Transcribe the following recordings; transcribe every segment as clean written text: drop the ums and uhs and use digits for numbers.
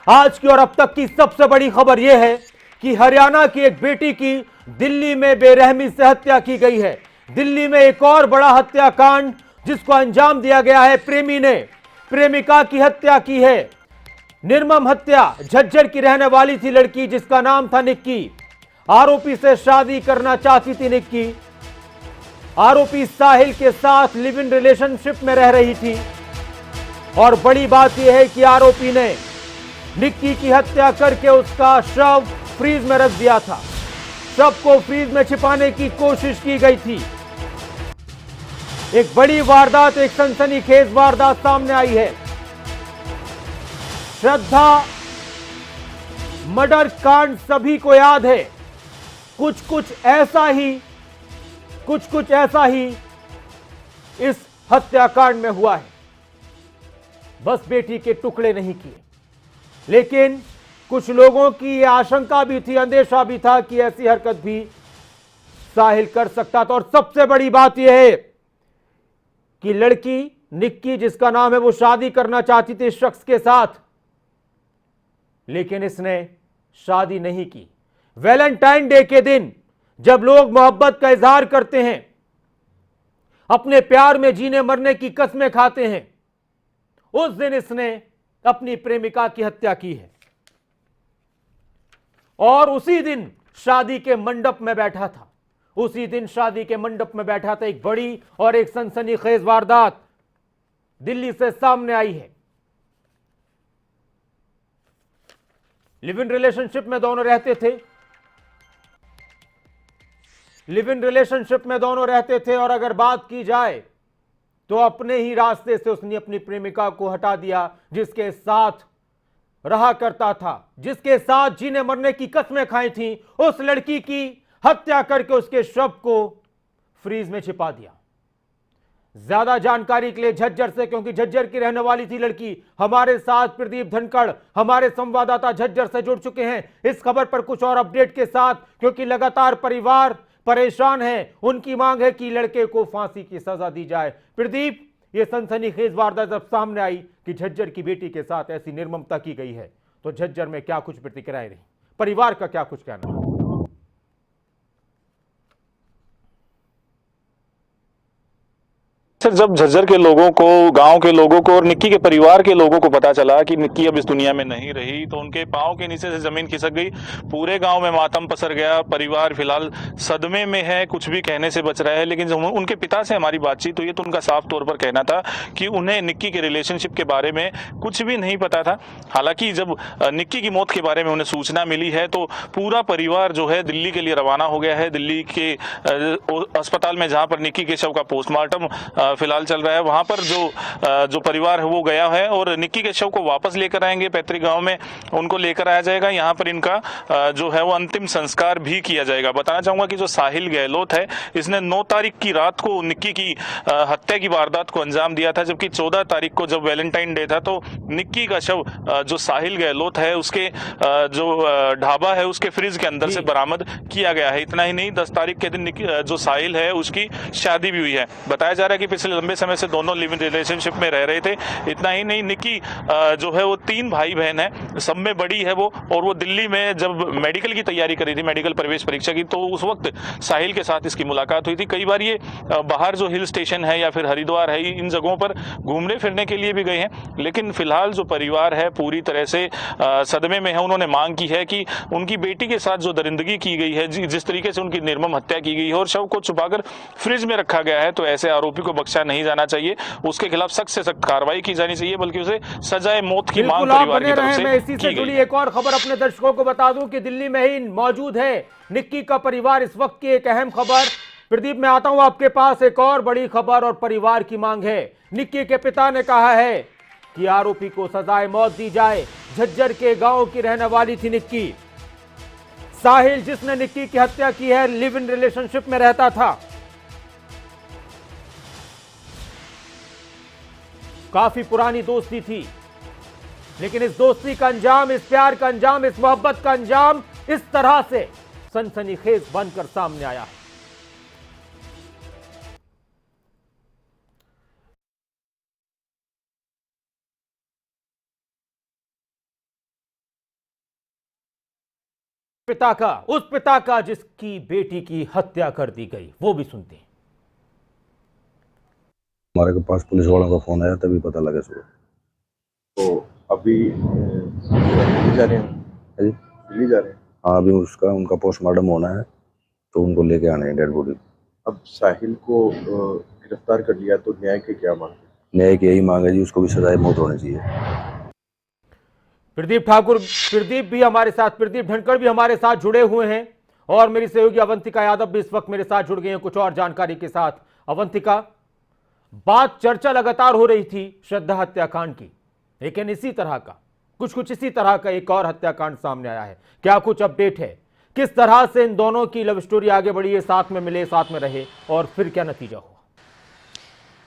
आज की और अब तक की सबसे बड़ी खबर यह है कि हरियाणा की एक बेटी की दिल्ली में बेरहमी से हत्या की गई है। दिल्ली में एक और बड़ा हत्याकांड जिसको अंजाम दिया गया है। प्रेमी ने प्रेमिका की हत्या की है। निर्मम हत्या। झज्जर की रहने वाली थी लड़की जिसका नाम था निक्की। आरोपी से शादी करना चाहती थी निक्की। आरोपी साहिल के साथ लिव इन रिलेशनशिप में रह रही थी और बड़ी बात यह है कि आरोपी ने निक्की की हत्या करके उसका शव फ्रीज में रख दिया था। शव को फ्रीज में छिपाने की कोशिश की गई थी। एक बड़ी वारदात, एक सनसनीखेज वारदात सामने आई है। श्रद्धा मर्डर कांड सभी को याद है। कुछ कुछ ऐसा ही इस हत्याकांड में हुआ है। बस बेटी के टुकड़े नहीं किए, लेकिन कुछ लोगों की यह आशंका भी थी, अंदेशा भी था कि ऐसी हरकत भी साहिल कर सकता था। और सबसे बड़ी बात यह है कि लड़की निक्की जिसका नाम है, वो शादी करना चाहती थी इस शख्स के साथ, लेकिन इसने शादी नहीं की। वैलेंटाइन डे के दिन जब लोग मोहब्बत का इजहार करते हैं, अपने प्यार में जीने मरने की कस्में खाते हैं, उस दिन इसने अपनी प्रेमिका की हत्या की है। और उसी दिन शादी के मंडप में बैठा था। एक बड़ी और एक सनसनीखेज वारदात दिल्ली से सामने आई है। लिव इन रिलेशनशिप में दोनों रहते थे और अगर बात की जाए तो अपने ही रास्ते से उसने अपनी प्रेमिका को हटा दिया, जिसके साथ रहा करता था, जिसके साथ जीने मरने की कस्में खाई थी। उस लड़की की हत्या करके उसके शव को फ्रीज में छिपा दिया। ज्यादा जानकारी के लिए झज्जर से, क्योंकि झज्जर की रहने वाली थी लड़की, हमारे साथ प्रदीप धनखड़ हमारे संवाददाता झज्जर से जुड़ चुके हैं इस खबर पर कुछ और अपडेट के साथ, क्योंकि लगातार परिवार परेशान है। उनकी मांग है कि लड़के को फांसी की सजा दी जाए। प्रदीप, ये सनसनीखेज वारदात जब सामने आई कि झज्जर की बेटी के साथ ऐसी निर्ममता की गई है, तो झज्जर में क्या कुछ प्रतिक्रियाएं रही, परिवार का क्या कुछ कहना है? सर, जब झज्जर के लोगों को, गांव के लोगों को और निक्की के परिवार के लोगों को पता चला कि निक्की अब इस दुनिया में नहीं रही, तो उनके पांव के नीचे से जमीन खिसक गई। पूरे गांव में मातम पसर गया। परिवार फिलहाल सदमे में है, कुछ भी कहने से बच रहा है। लेकिन जब उनके पिता से हमारी बातचीत हुई तो उनका साफ तौर पर कहना था कि उन्हें निक्की के रिलेशनशिप के बारे में कुछ भी नहीं पता था। हालांकि जब निक्की की मौत के बारे में उन्हें सूचना मिली है तो पूरा परिवार जो है दिल्ली के लिए रवाना हो गया है। दिल्ली के अस्पताल में जहां पर निक्की के शव का पोस्टमार्टम फिलहाल चल रहा है, वहां पर जो परिवार है वो गया है और निक्की के शव को वापस लेकर आएंगे। पैतृक गांव में उनको लेकर आया जाएगा। यहाँ पर इनका जो है वो अंतिम संस्कार भी किया जाएगा। बताना चाहूंगा कि जो साहिल गहलोत है, इसने 9 तारीख की रात को निक्की की हत्या की वारदात को अंजाम दिया था, जबकि 14 तारीख को जब वैलेंटाइन डे था तो निक्की का शव जो साहिल गहलोत है उसके जो ढाबा है उसके फ्रिज के अंदर से बरामद किया गया है। इतना ही नहीं, 10 तारीख के दिन जो साहिल है उसकी शादी भी हुई है। बताया जा रहा है कि पिछले लंबे समय से दोनों लिव इन रिलेशनशिप में रह रहे थे। इतना ही नहीं, निक्की जो है वो 3 भाई बहन है, सब में बड़ी है वो, और वो दिल्ली में जब मेडिकल की तैयारी करी थी, मेडिकल प्रवेश परीक्षा की, तो उस वक्त साहिल के साथ इसकी मुलाकात हुई थी। कई बार ये बाहर जो हिल स्टेशन है या फिर हरिद्वार है, इन जगहों पर घूमने फिरने के लिए भी गए हैं। लेकिन फिलहाल जो परिवार है पूरी तरह से सदमे में है। उन्होंने मांग की है कि उनकी बेटी के साथ जो दरिंदगी की गई है, जिस तरीके से उनकी निर्मम हत्या की गई है और शव को छुपाकर फ्रिज में रखा गया है, तो ऐसे आरोपी को बख्शा नहीं जाना चाहिए। उसके खिलाफ सख्त से सख्त कार्रवाई की जानी चाहिए, बल्कि उसे सजाए मौत की मांग परिवार की तरफ से मैं इसी से जुड़ी एक और खबर अपने दर्शकों को बता दूं कि दिल्ली में ही मौजूद है निक्की का परिवार। इस वक्त की एक अहम खबर। प्रदीप, मैं आता हूं आपके पास। एक और बड़ी खबर और परिवार की मांग है। निक्की के पिता ने कहा है कि आरोपी को सजाए मौत दी जाए। झज्जर के गांव की रहने वाली थी निक्की। साहिल जिसने निक्की की हत्या की है, लिव इन रिलेशनशिप में रहता था। काफी पुरानी दोस्ती थी, लेकिन इस दोस्ती का अंजाम, इस प्यार का अंजाम, इस मोहब्बत का अंजाम इस तरह से सनसनीखेज बनकर सामने आया है। पिता का, उस पिता का जिसकी बेटी की हत्या कर दी गई, वो भी सुनते हैं। हमारे पास पुलिस वालों का फोन आया तभी पता लगा सुबह। तो अभी दिल्ली जा रहे हैं? है जी? दिल्ली जा रहे हैं? हाँ, अभी उनका पोस्टमार्टम होना है तो उनको लेके आने हैं डेड बॉडी। अब साहिल को गिरफ्तार कर लिया तो न्याय की क्या मांग है? न्याय की यही मांग है जी, उसको भी सजाए मौत होनी चाहिए। प्रदीप ठाकुर, प्रदीप भी हमारे साथ, प्रदीप ढनकड़ भी हमारे साथ जुड़े हुए हैं और मेरी सहयोगी अवंतिका यादव भी इस वक्त मेरे साथ जुड़ गई हैं कुछ और जानकारी के साथ। अवंतिका, बात चर्चा लगातार हो रही थी श्रद्धा हत्याकांड की, लेकिन इसी तरह का कुछ इसी तरह का एक और हत्याकांड सामने आया है। क्या कुछ अपडेट है? किस तरह से इन दोनों की लव स्टोरी आगे बढ़ी है, साथ में मिले, साथ में रहे और फिर क्या नतीजा हुआ?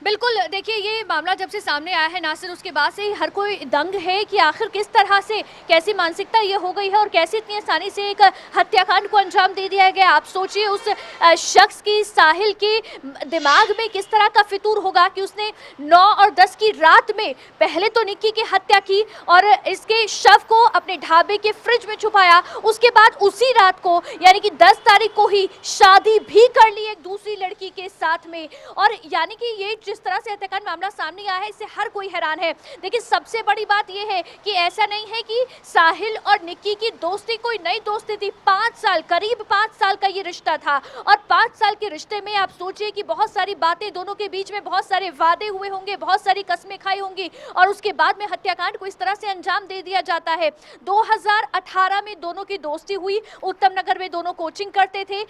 बिल्कुल, देखिए ये मामला जब से सामने आया है नासिर, उसके बाद से ही हर कोई दंग है कि आखिर किस तरह से, कैसी मानसिकता ये हो गई है और कैसे इतनी आसानी से एक हत्याकांड को अंजाम दे दिया गया। आप सोचिए उस शख्स की, साहिल के दिमाग में किस तरह का फितूर होगा कि उसने 9 और 10 की रात में पहले तो निक्की की हत्या की और इसके शव को अपने ढाबे के फ्रिज में छुपाया। उसके बाद उसी रात को यानी कि 10 तारीख को ही शादी भी कर ली एक दूसरी लड़की के साथ में। और यानी कि ये जिस तरह से हत्याकांड मामला सामने आया है, इससे हर कोई हैरान है। देखिए सबसे बड़ी बात यह है कि ऐसा नहीं है कि साहिल और निक्की की दोस्ती कोई नई दोस्ती थी। 5 साल, करीब 5 साल का ये रिश्ता था और 5 साल के रिश्ते में आप सोचिए कि बहुत सारी बातें दोनों के बीच में, बहुत सारे वादे हुए होंगे, बहुत सारी कस्में खाई होंगी और उसके बाद में हत्याकांड को इस तरह से अंजाम दे दिया जाता है। 2018 में दोनों की दोस्ती हुई, उत्तम नगर में दोनों कोचिंग करते थे।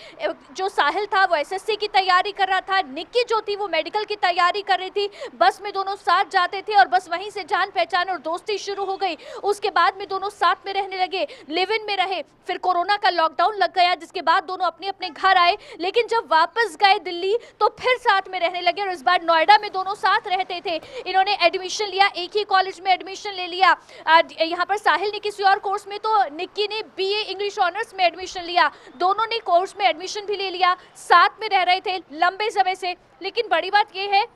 जो साहिल था वो एसएससी की तैयारी कर रहा था, निक्की जो थी वो मेडिकल की तैयारी कर रही थी। बस में दोनों साथ जाते थे और बस वहीं से जान पहचान और दोस्ती शुरू हो गई। उसके बाद में दोनों साथ में रहने लगे, लिव इन में रहे। फिर कोरोना का लॉकडाउन लग गया जिसके बाद दोनों अपने अपने घर आए, लेकिन जब वापस गए दिल्ली तो फिर साथ में रहने लगे और इस बार नोएडा में दोनों साथ रहते थे। इन्होंने एडमिशन लिया, एक ही कॉलेज में एडमिशन ले लिया। यहाँ पर साहिल ने किसी और कोर्स में तो निक्की ने बीए इंग्लिश ऑनर्स में एडमिशन लिया। दोनों ने कोर्स में एडमिशन भी ले लिया, साथ में रह रहे थे लंबे समय से। लेकिन बड़ी बात यह है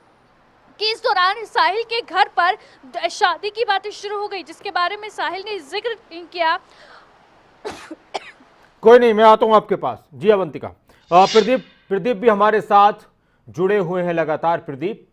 कि इस दौरान साहिल के घर पर शादी की बातें शुरू हो गई, जिसके बारे में साहिल ने जिक्र किया। कोई नहीं, मैं आता हूं आपके पास। जी अवंतिका, प्रदीप भी हमारे साथ जुड़े हुए हैं लगातार। प्रदीप,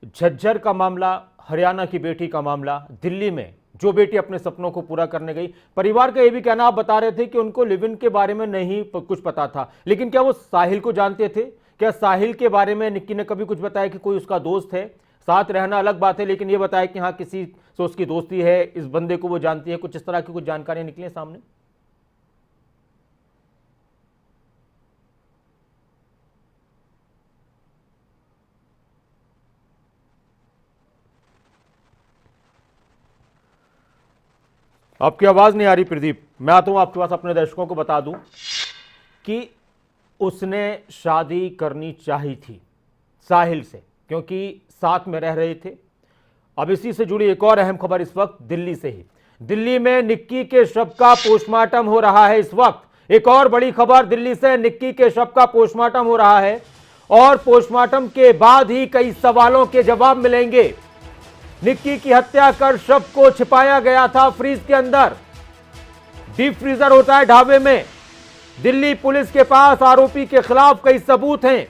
झज्जर का मामला, हरियाणा की बेटी का मामला, दिल्ली में जो बेटी अपने सपनों को पूरा करने गई, परिवार का यह भी कहना, आप बता रहे थे कि उनको लिव इन के बारे में नहीं कुछ पता था, लेकिन क्या वो साहिल को जानते थे? क्या साहिल के बारे में निक्की ने कभी कुछ बताया कि कोई उसका दोस्त है? साथ रहना अलग बात है, लेकिन ये बताया कि हाँ किसी से उसकी दोस्ती है, इस बंदे को वो जानती है, कुछ इस तरह की कुछ जानकारियां निकली सामने? आपकी आवाज नहीं आ रही प्रदीप। मैं आता हूं आपके पास, अपने दर्शकों को बता दूं कि उसने शादी करनी चाहिए थी साहिल से, क्योंकि साथ में रह रहे थे। अब इसी से जुड़ी एक और अहम खबर इस वक्त दिल्ली से ही। दिल्ली में निक्की के शव का पोस्टमार्टम हो रहा है इस वक्त। एक और बड़ी खबर दिल्ली से, निक्की के शव का पोस्टमार्टम हो रहा है और पोस्टमार्टम के बाद ही कई सवालों के जवाब मिलेंगे। निक्की की हत्या कर शव को छिपाया गया था फ्रीज के अंदर। डीप फ्रीजर होता है ढाबे में। दिल्ली पुलिस के पास आरोपी के खिलाफ कई सबूत हैं।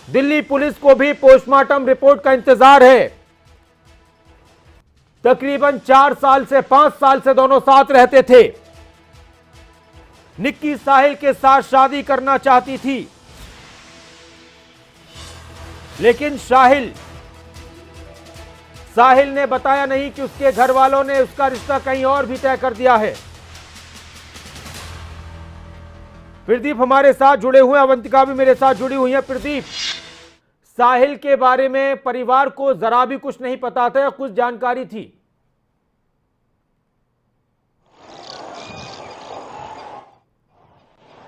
दिल्ली पुलिस को भी पोस्टमार्टम रिपोर्ट का इंतजार है। तकरीबन 4 साल से 5 साल से दोनों साथ रहते थे। निक्की साहिल के साथ शादी करना चाहती थी, लेकिन साहिल ने बताया नहीं कि उसके घर वालों ने उसका रिश्ता कहीं और भी तय कर दिया है। प्रदीप हमारे साथ जुड़े हुए, अवंतिका भी मेरे साथ जुड़ी हुई है। प्रदीप, साहिल के बारे में परिवार को जरा भी कुछ नहीं पता था या कुछ जानकारी थी?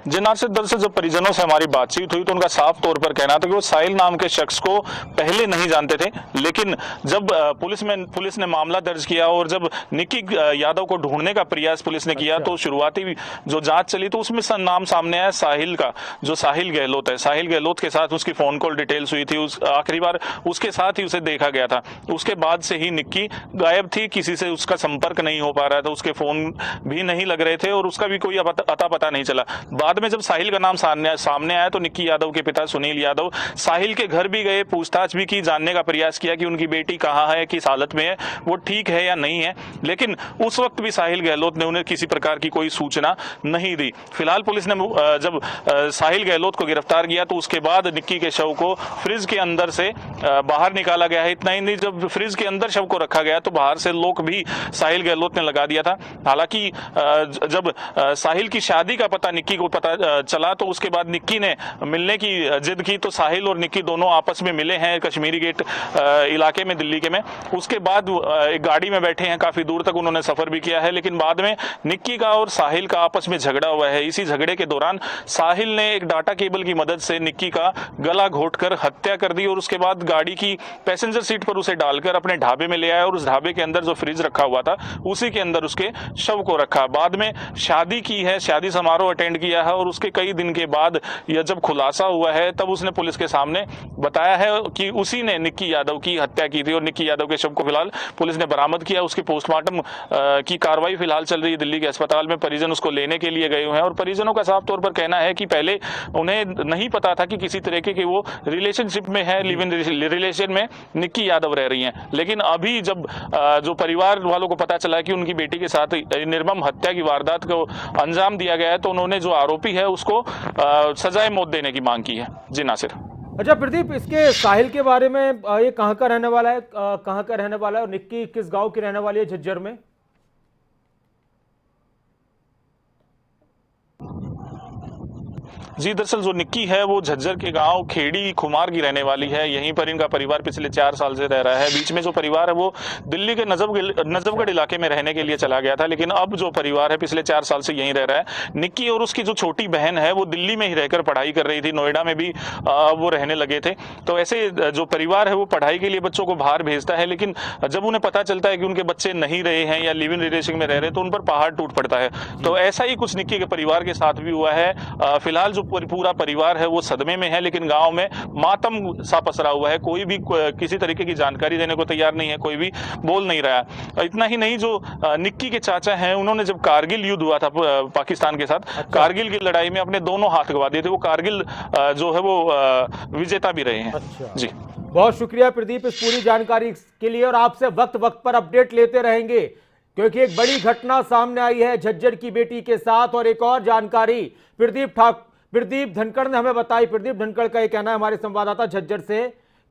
जी नासिर, दरअसल जब परिजनों से हमारी बातचीत हुई तो उनका साफ तौर पर कहना था कि वो साहिल नाम के शख्स को पहले नहीं जानते थे, लेकिन जब पुलिस ने मामला दर्ज किया और जब निक्की यादव को ढूंढने का प्रयास पुलिस ने किया तो शुरुआती जो जांच चली तो उसमें नाम सामने आया साहिल का, जो साहिल गहलोत है। साहिल गहलोत के साथ उसकी फोन कॉल डिटेल्स हुई थी, आखिरी बार उसके साथ ही उसे देखा गया था। उसके बाद से ही निक्की गायब थी, किसी से उसका संपर्क नहीं हो पा रहा था, उसके फोन भी नहीं लग रहे थे और उसका भी कोई अता पता नहीं चला। बाद में जब साहिल का नाम सामने आया तो निक्की यादव के पिता सुनील यादव साहिल के घर भी गए, पूछताछ भी की, जानने का प्रयास किया कि उनकी बेटी कहाँ है, किस हालत में है, वो ठीक है या नहीं है, लेकिन उस वक्त भी साहिल गहलोत ने उन्हें किसी प्रकार की कोई सूचना नहीं दी। फिलहाल पुलिस ने जब साहिल गहलोत को गिरफ्तार किया तो उसके बाद निक्की के शव को फ्रिज के अंदर से बाहर निकाला गया है। इतना ही नहीं, जब फ्रिज के अंदर शव को रखा गया तो बाहर से लॉक भी साहिल गहलोत ने लगा दिया था। हालांकि जब साहिल की शादी का पता निक्की को पता चला तो उसके बाद निक्की ने मिलने की जिद की तो साहिल और निक्की दोनों आपस में मिले हैं कश्मीरी गेट इलाके में, दिल्ली के में। उसके बाद एक गाड़ी में बैठे हैं, काफी दूर तक उन्होंने सफर भी किया है, लेकिन बाद में निक्की का और साहिल का आपस में झगड़ा हुआ है। इसी झगड़े के दौरान साहिल ने एक डाटा केबल की मदद से निक्की का गला घोंटकर हत्या कर दी और उसके बाद गाड़ी की पैसेंजर सीट पर उसे डालकर अपने ढाबे में ले आया और उस ढाबे के अंदर जो फ्रिज रखा हुआ था उसी के अंदर उसके शव को रखा। बाद में शादी की है, शादी समारोह अटेंड किया है और उसके कई दिन के बाद यह जब खुलासा हुआ है तब उसने पुलिस के सामने बताया है कि उसी ने निक्की यादव की हत्या की थी और निक्की यादव के शव को फिलहाल पुलिस ने बरामद किया। उसके पोस्टमार्टम की कार्रवाई फिलहाल चल रही है दिल्ली के अस्पताल में। परिजन उसको लेने के लिए गए हुए हैं और परिजनों का साफ तौर पर कहना है कि पहले उन्हें नहीं पता था कि किसी तरीके की वो रिलेशनशिप में है, लिव इन रिलेशन में निक्की यादव रह रही हैं, लेकिन अभी जब जो परिवार वालों को पता चला कि उनकी बेटी के साथ निर्मम हत्या की वारदात को अंजाम दिया गया है तो उन्होंने जो आरोपी है उसको सजाए मौत देने की मांग की है। जी नासिर। अच्छा प्रदीप, इसके साहिल के बारे में ये कहाँ का रहने वाला है, कहाँ का रहने वाला है और निक्की किस गांव की रहने वाली है झज्जर में? जी दरअसल जो निक्की है वो झज्जर के गांव खेड़ी खुमार की रहने वाली है। यहीं पर इनका परिवार पिछले 4 साल से रह रहा है। बीच में जो परिवार है वो दिल्ली के नजफगढ़ इलाके में रहने के लिए चला गया था, लेकिन अब जो परिवार है पिछले 4 साल से यहीं रह रहा है। निक्की और उसकी जो छोटी बहन है वो दिल्ली में ही रहकर पढ़ाई कर रही थी, नोएडा में भी वो रहने लगे थे। तो ऐसे जो परिवार है वो पढ़ाई के लिए बच्चों को बाहर भेजता है, लेकिन जब उन्हें पता चलता है कि उनके बच्चे नहीं रहे हैं या लिव इन रिलेशन में रह रहे तो उन पर पहाड़ टूट पड़ता है। तो ऐसा ही कुछ निक्की के परिवार के साथ भी हुआ है। फिलहाल जो पूरा परिवार है वो सदमे में है, लेकिन गांव में मातम सा पसरा हुआ है। कोई भी किसी तरीके की जानकारी देने को तैयार नहीं है, कोई भी बोल नहीं रहा है। इतना ही नहीं, जो निक्की के चाचा हैं उन्होंने जब कारगिल युद्ध हुआ था पाकिस्तान के साथ, कारगिल की लड़ाई में अपने दोनों हाथ गवा दिए थे। वो कारगिल जो है वो विजेता भी रहे हैं। अच्छा। जी बहुत शुक्रिया प्रदीप इस पूरी जानकारी के लिए, और आपसे वक्त वक्त पर अपडेट लेते रहेंगे क्योंकि एक बड़ी घटना सामने आई है झज्जर की बेटी के साथ। और एक और जानकारी प्रदीप धनखड़ ने हमें बताई। प्रदीप धनखड़ का ये कहना है, हमारे संवाददाता झज्जर से,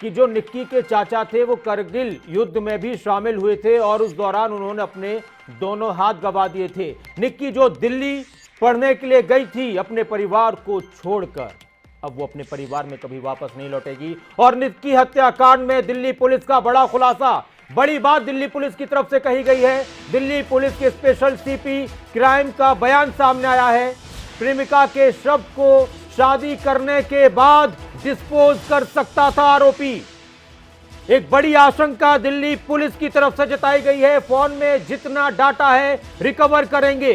कि जो निक्की के चाचा थे वो करगिल युद्ध में भी शामिल हुए थे और उस दौरान उन्होंने अपने दोनों हाथ गंवा दिए थे। निक्की जो दिल्ली पढ़ने के लिए गई थी अपने परिवार को छोड़कर, अब वो अपने परिवार में कभी वापस नहीं लौटेगी। और निक्की हत्याकांड में दिल्ली पुलिस का बड़ा खुलासा, बड़ी बात दिल्ली पुलिस की तरफ से कही गई है। दिल्ली पुलिस के स्पेशल सीपी क्राइम का बयान सामने आया है। प्रेमिका के शव को शादी करने के बाद डिस्पोज कर सकता था आरोपी। एक बड़ी आशंका दिल्ली पुलिस की तरफ से जताई गई है। फोन में जितना डाटा है रिकवर करेंगे।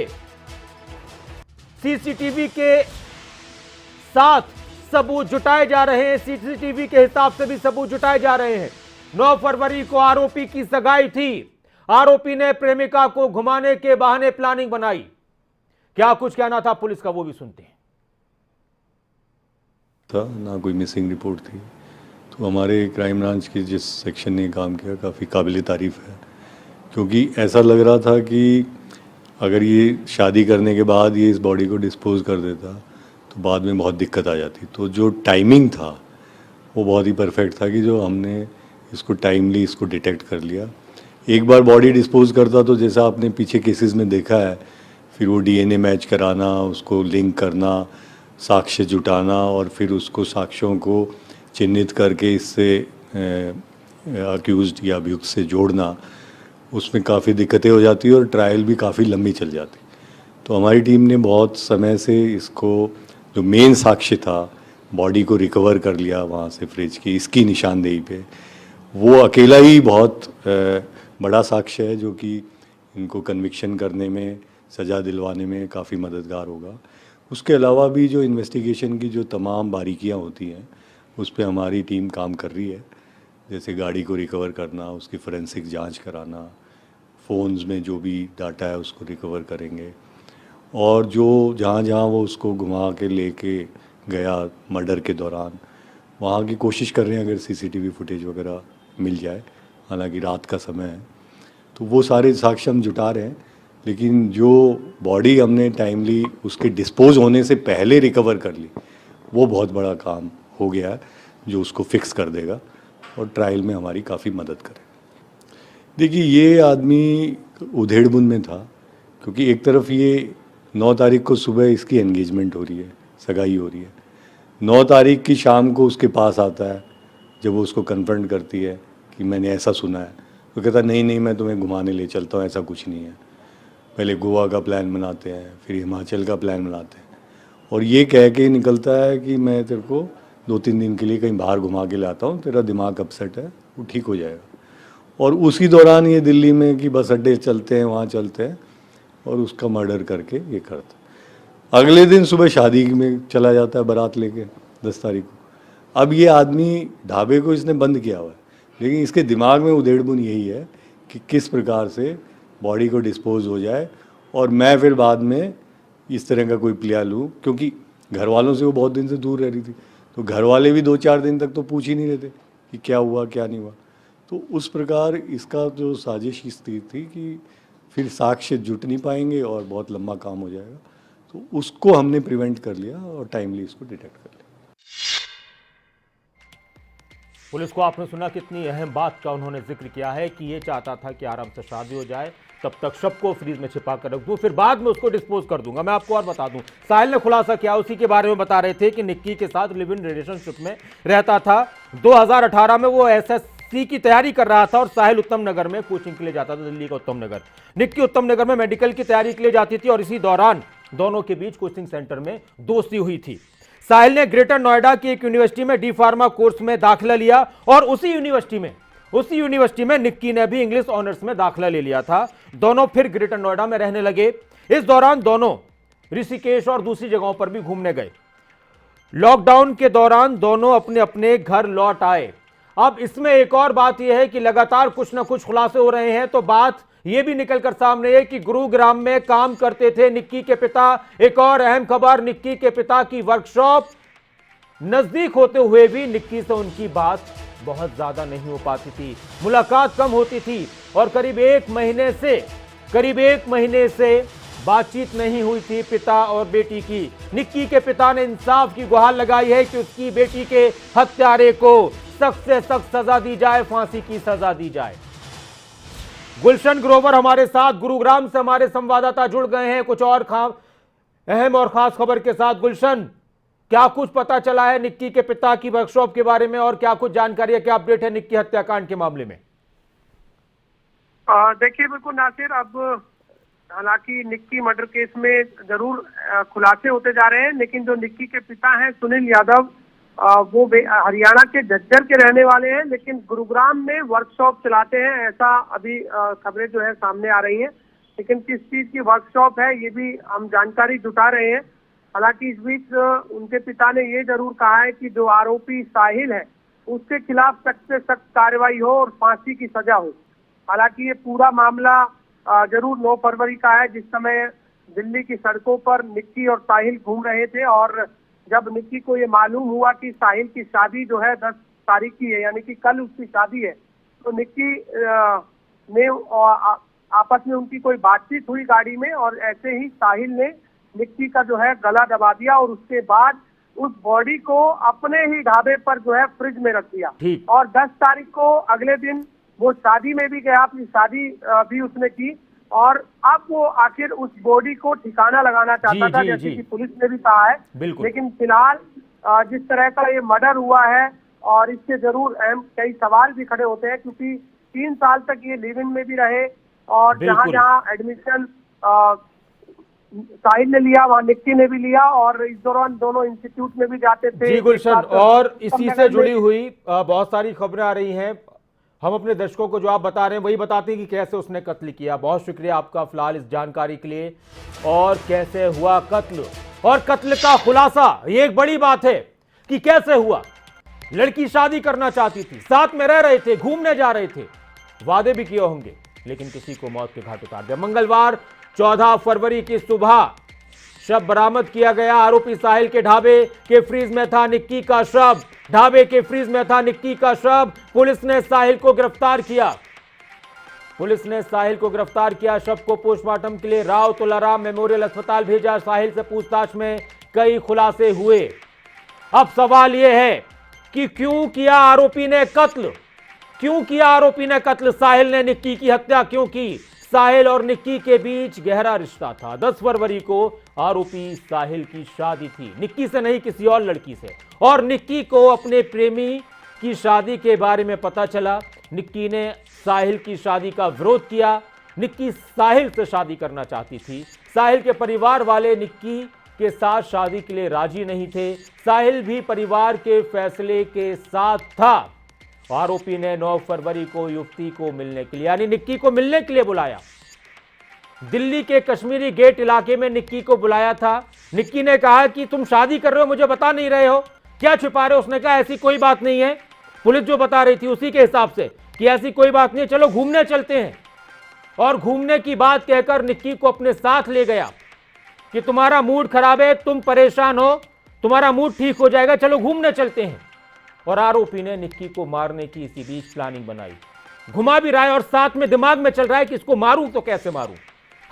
सीसीटीवी के साथ सबूत जुटाए जा रहे हैं, सीसीटीवी के हिसाब से भी सबूत जुटाए जा रहे हैं। 9 फरवरी को आरोपी की सगाई थी। आरोपी ने प्रेमिका को घुमाने के बहाने प्लानिंग बनाई। क्या कुछ कहना था पुलिस का, वो भी सुनते हैं। था ना कोई मिसिंग रिपोर्ट थी, तो हमारे क्राइम ब्रांच की जिस सेक्शन ने काम किया काफ़ी काबिल तारीफ़ है, क्योंकि ऐसा लग रहा था कि अगर ये शादी करने के बाद ये इस बॉडी को डिस्पोज कर देता तो बाद में बहुत दिक्कत आ जाती। तो जो टाइमिंग था वो बहुत ही परफेक्ट था कि जो हमने इसको टाइमली इसको डिटेक्ट कर लिया। एक बार बॉडी डिस्पोज करता तो जैसा आपने पीछे केसेस में देखा है, फिर वो डीएनए मैच कराना, उसको लिंक करना, साक्ष्य जुटाना और फिर उसको साक्ष्यों को चिन्हित करके इससे अक्यूज्ड या अभियुक्त से जोड़ना, उसमें काफ़ी दिक्कतें हो जाती और ट्रायल भी काफ़ी लंबी चल जाती। तो हमारी टीम ने बहुत समय से इसको जो मेन साक्ष्य था, बॉडी को रिकवर कर लिया वहाँ से फ्रिज की, इसकी निशानदेही पे, वो अकेला ही बहुत बड़ा साक्ष्य है जो कि इनको कन्विक्शन करने में, सज़ा दिलवाने में काफ़ी मददगार होगा। उसके अलावा भी जो इन्वेस्टिगेशन की जो तमाम बारीकियां होती हैं उस पे हमारी टीम काम कर रही है, जैसे गाड़ी को रिकवर करना, उसकी फोरेंसिक जांच कराना, फ़ोन्स में जो भी डाटा है उसको रिकवर करेंगे, और जो जहाँ जहाँ वो उसको घुमा के लेके गया मर्डर के दौरान, वहाँ की कोशिश कर रहे हैं अगर सीसीटीवी फुटेज वगैरह मिल जाए, हालांकि रात का समय है, तो वो सारे साक्ष्य हम जुटा रहे हैं। लेकिन जो बॉडी हमने टाइमली उसके डिस्पोज होने से पहले रिकवर कर ली, वो बहुत बड़ा काम हो गया है जो उसको फिक्स कर देगा और ट्रायल में हमारी काफ़ी मदद करेगा। देखिए, ये आदमी उधेड़बुन में था, क्योंकि एक तरफ ये 9 तारीख को सुबह इसकी एंगेजमेंट हो रही है, सगाई हो रही है, 9 तारीख की शाम को उसके पास आता है, जब वो उसको कन्फ्रंट करती है कि मैंने ऐसा सुना है, तो कहता नहीं नहीं मैं तुम्हें घुमाने ले चलता हूँ, ऐसा कुछ नहीं है। पहले गोवा का प्लान बनाते हैं, फिर हिमाचल का प्लान बनाते हैं, और ये कह के निकलता है कि मैं तेरे को 2-3 दिन के लिए कहीं बाहर घुमा के लाता हूँ, तेरा दिमाग अपसेट है, वो ठीक हो जाएगा। और उसी दौरान ये दिल्ली में कि बस अड्डे चलते हैं, वहाँ चलते हैं, और उसका मर्डर करके ये करता। अगले दिन सुबह शादी में चला जाता है बारात लेके 10 तारीख को। अब ये आदमी ढाबे को इसने बंद किया हुआ है, लेकिन इसके दिमाग में उधेड़बुन यही है कि किस प्रकार से बॉडी को डिस्पोज हो जाए, और मैं फिर बाद में इस तरह का कोई प्लान लूँ, क्योंकि घर वालों से वो बहुत दिन से दूर रह रही थी, तो घर वाले भी 2-4 दिन तक तो पूछ ही नहीं रहे थे कि क्या हुआ क्या नहीं हुआ। तो उस प्रकार इसका जो साजिश इस थी कि फिर साक्ष्य जुट नहीं पाएंगे और बहुत लंबा काम हो जाएगा, तो उसको हमने प्रिवेंट कर लिया और टाइमली इसको डिटेक्ट कर लिया। पुलिस को आपने सुना कितनी अहम बात का उन्होंने जिक्र किया है कि ये चाहता था कि आराम से शादी हो जाए, तब तक शव को फ्रीज में छिपा कर रख दूं, फिर बाद में उसको डिस्पोज कर दूंगा। मैं आपको और बता दूं, साहिल ने खुलासा किया, उसी के बारे में बता रहे थे कि निक्की के साथ लिव इन रिलेशनशिप में रहता था। 2018 में वो एसएससी की तैयारी कर रहा था और साहिल उत्तम नगर में कोचिंग के लिए जाता था, दिल्ली का उत्तम नगर। निक्की उत्तम नगर में मेडिकल की तैयारी के लिए जाती थी और इसी दौरान दोनों के बीच कोचिंग सेंटर में दोस्ती हुई थी। साहिल ने ग्रेटर नोएडा की एक यूनिवर्सिटी में डी फार्मा कोर्स में दाखिला लिया और उसी यूनिवर्सिटी में निक्की ने भी इंग्लिश ऑनर्स में दाखिला ले लिया था। दोनों फिर ग्रेटर नोएडा में रहने लगे। इस दौरान दोनों ऋषिकेश और दूसरी जगहों पर भी घूमने गए। लॉकडाउन के दौरान दोनों अपने अपने घर लौट आए। अब इसमें एक और बात यह है कि लगातार कुछ ना कुछ खुलासे हो रहे हैं, तो बात यह भी निकलकर सामने है कि गुरुग्राम में काम करते थे निक्की के पिता। एक और अहम खबर, निक्की के पिता की वर्कशॉप नजदीक होते हुए भी निक्की से उनकी बात बहुत ज्यादा नहीं हो पाती थी, मुलाकात कम होती थी और करीब एक महीने से बातचीत नहीं हुई थी पिता और बेटी की। निक्की के पिता ने इंसाफ की गुहार लगाई है कि उसकी बेटी के हत्यारे को सख्त से सख्त सजा दी जाए, फांसी की सजा दी जाए। गुलशन ग्रोवर हमारे साथ गुरुग्राम से हमारे संवाददाता जुड़ गए हैं कुछ और अहम और खास खबर के साथ। गुलशन, क्या कुछ पता चला है निक्की के पिता की वर्कशॉप के बारे में और क्या कुछ जानकारी है, क्या अपडेट है निक्की हत्याकांड के मामले में? देखिए बिल्कुल नासिर, अब हालांकि निक्की मर्डर केस में जरूर खुलासे होते जा रहे हैं, लेकिन जो निक्की के पिता हैं सुनील यादव, वो हरियाणा के झज्जर के रहने वाले हैं, लेकिन गुरुग्राम में वर्कशॉप चलाते हैं, ऐसा अभी खबरें जो है सामने आ रही हैं। लेकिन किस चीज की वर्कशॉप है ये भी हम जानकारी जुटा रहे हैं। हालांकि इस बीच उनके पिता ने ये जरूर कहा है कि जो आरोपी साहिल है उसके खिलाफ सख्त से सख्त कार्रवाई हो और फांसी की सजा हो। हालांकि ये पूरा मामला जरूर 9 फरवरी का है, जिस समय दिल्ली की सड़कों पर निक्की और साहिल घूम रहे थे, और जब निक्की को ये मालूम हुआ कि साहिल की शादी जो है 10 तारीख की है, यानी कि कल उसकी शादी है, तो निक्की ने आपस में उनकी कोई बातचीत हुई गाड़ी में, और ऐसे ही साहिल ने निक्की का जो है गला दबा दिया और उसके बाद उस बॉडी को अपने ही ढाबे पर जो है फ्रिज में रख दिया। और 10 तारीख को अगले दिन वो शादी में भी गया, अपनी शादी भी उसने की, और अब वो आखिर उस बॉडी को ठिकाना लगाना चाहता था, जैसे कि पुलिस ने भी कहा है। लेकिन फिलहाल जिस तरह का ये मर्डर हुआ है, और इससे जरूर अहम कई सवाल भी खड़े होते हैं, क्योंकि 3 साल तक ये लिव इन में भी रहे और जहां जहां एडमिशन साहिल ने लिया, वहाँ निक्की ने भी लिया, और इस दौरान दोनों इंस्टीट्यूट में भी जाते थे। जी गुलशन, एक साथ और इसी से नगर जुड़ी में- हुई बहुत सारी खबरें आ रही हैं। हम अपने दर्शकों को जो आप बता रहे हैं वही बताते हैं कि कैसे उसने कत्ल किया। बहुत शुक्रिया आपका फिलहाल इस जानकारी के लिए। और कैसे हुआ कत्ल और कत्ल का खुलासा, ये एक बड़ी बात है कि कैसे हुआ। लड़की शादी करना चाहती थी, साथ में रह रहे थे, घूमने जा रहे थे, वादे भी किए होंगे, लेकिन किसी को मौत के घाट उतार दिया। मंगलवार 14 फरवरी की सुबह शव बरामद किया गया। आरोपी साहिल के ढाबे के फ्रीज में था निक्की का शव। ढाबे के फ्रीज में था निक्की का शव। पुलिस ने साहिल को गिरफ्तार किया। शव को पोस्टमार्टम के लिए राव तुलाराम मेमोरियल अस्पताल भेजा। साहिल से पूछताछ में कई खुलासे हुए। अब सवाल यह है कि क्यों किया आरोपी ने कत्ल? साहिल ने निक्की की हत्या क्यों की? साहिल और निक्की के बीच गहरा रिश्ता था। 10 फरवरी को आरोपी साहिल की शादी थी, निक्की से नहीं, किसी और लड़की से। और निक्की को अपने प्रेमी की शादी के बारे में पता चला। निक्की ने साहिल की शादी का विरोध किया। निक्की साहिल से शादी करना चाहती थी। साहिल के परिवार वाले निक्की के साथ शादी के लिए राजी नहीं थे। साहिल भी परिवार के फैसले के साथ था। आरोपी ने 9 फरवरी को युवती को मिलने के लिए, यानी निक्की को मिलने के लिए बुलाया। दिल्ली के कश्मीरी गेट इलाके में निक्की को बुलाया था। निक्की ने कहा कि तुम शादी कर रहे हो, मुझे बता नहीं रहे हो, क्या छिपा रहे हो? उसने कहा ऐसी कोई बात नहीं है। पुलिस जो बता रही थी उसी के हिसाब से कि ऐसी कोई बात नहीं है, चलो घूमने चलते हैं। और घूमने की बात कहकर निक्की को अपने साथ ले गया कि तुम्हारा मूड खराब है, तुम परेशान हो, तुम्हारा मूड ठीक हो जाएगा, चलो घूमने चलते हैं। और आरोपी ने निक्की को मारने की इसी बीच प्लानिंग बनाई। घुमा भी रहा है और साथ में दिमाग में चल रहा है कि इसको मारूं तो कैसे मारूं,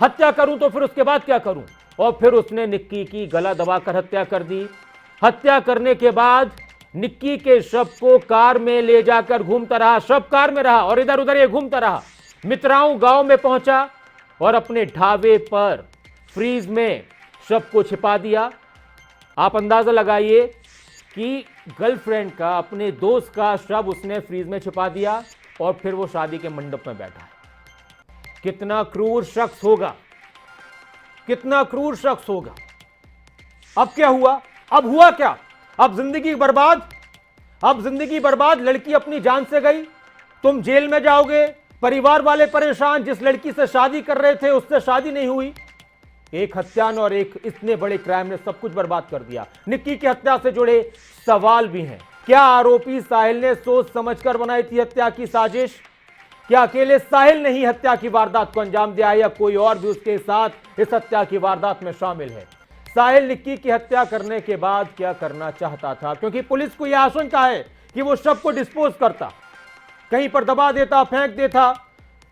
हत्या करूं तो फिर उसके बाद क्या करूं। और फिर उसने निक्की की गला दबाकर हत्या कर दी। हत्या करने के बाद निक्की के शव को कार में ले जाकर घूमता रहा। शव कार में रहा और इधर उधर ये घूमता रहा। मित्राओं गांव में पहुंचा और अपने ढाबे पर फ्रीज में शव को छिपा दिया। आप अंदाजा लगाइए कि गर्लफ्रेंड का, अपने दोस्त का शव उसने फ्रीज में छिपा दिया और फिर वो शादी के मंडप में बैठा है। कितना क्रूर शख्स होगा, कितना क्रूर शख्स होगा। अब क्या हुआ? अब हुआ क्या? अब जिंदगी बर्बाद, अब जिंदगी बर्बाद। लड़की अपनी जान से गई, तुम जेल में जाओगे। परिवार वाले परेशान, जिस लड़की से शादी कर रहे थे उससे शादी नहीं हुई। एक हत्या और एक इतने बड़े क्राइम ने सब कुछ बर्बाद कर दिया। निक्की की हत्या से जुड़े सवाल भी हैं। क्या आरोपी साहिल ने सोच समझकर बनाई थी हत्या की साजिश? क्या अकेले साहिल ने ही हत्या की वारदात को अंजाम दिया या कोई और भी उसके साथ इस हत्या की वारदात में शामिल है? साहिल निक्की की हत्या करने के बाद क्या करना चाहता था? क्योंकि पुलिस को यह आशंका है कि वो शव को डिस्पोज करता, कहीं पर दबा देता, फेंक देता,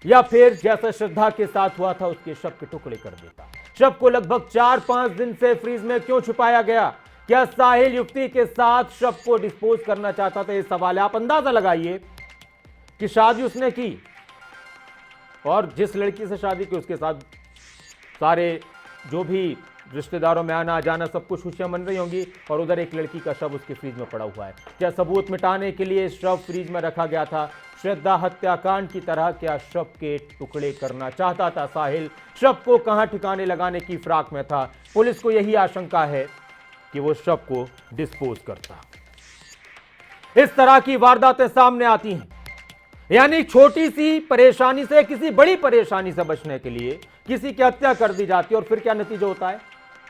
या फिर जैसा श्रद्धा के साथ हुआ था उसके शव के टुकड़े कर देता। शव को लगभग 4-5 दिन से फ्रीज में क्यों छुपाया गया? क्या साहिल युवती के साथ शव को डिस्पोज करना चाहता था? यह सवाल है। आप अंदाजा लगाइए कि शादी उसने की और जिस लड़की से शादी की उसके साथ सारे जो भी रिश्तेदारों में आना जाना सब कुछ खुशियां मन रही होंगी, और उधर एक लड़की का शव उसके फ्रीज में पड़ा हुआ है। क्या सबूत मिटाने के लिए शव फ्रीज में रखा गया था? श्रद्धा हत्याकांड की तरह क्या शव के टुकड़े करना चाहता था साहिल? शव को कहां ठिकाने लगाने की फिराक में था? पुलिस को यही आशंका है कि वो शव को डिस्पोज करता। इस तरह की वारदातें सामने आती हैं, यानी छोटी सी परेशानी से किसी बड़ी परेशानी से बचने के लिए किसी की हत्या कर दी जाती है और फिर क्या नतीजा होता है?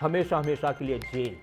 हमेशा हमेशा के लिए जेल।